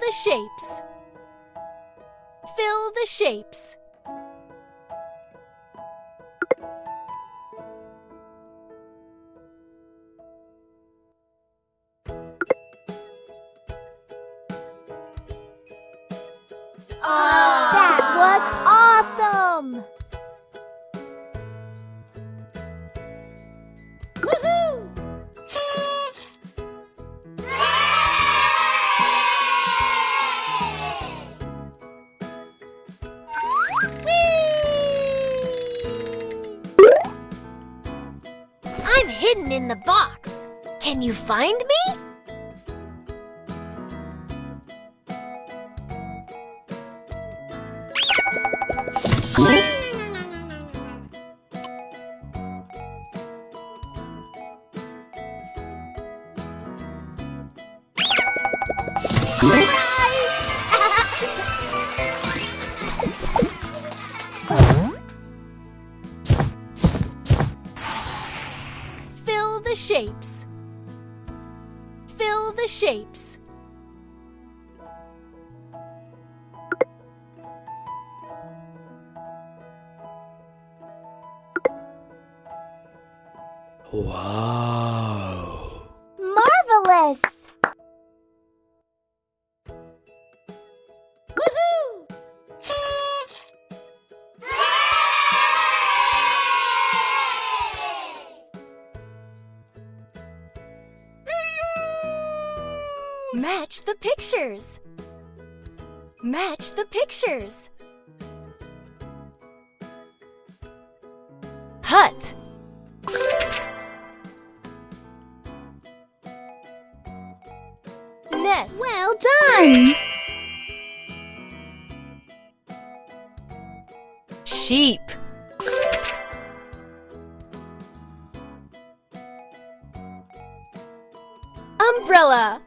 the shapes. Fill the shapes. That was awesome! Woohoo! I'm hidden in the box. Can you find me? Fill the shapes. Fill the shapes. Wow! Marvelous! Woohoo! Match the pictures. Match the pictures. Hut. Nest. Well done! Sheep. Umbrella.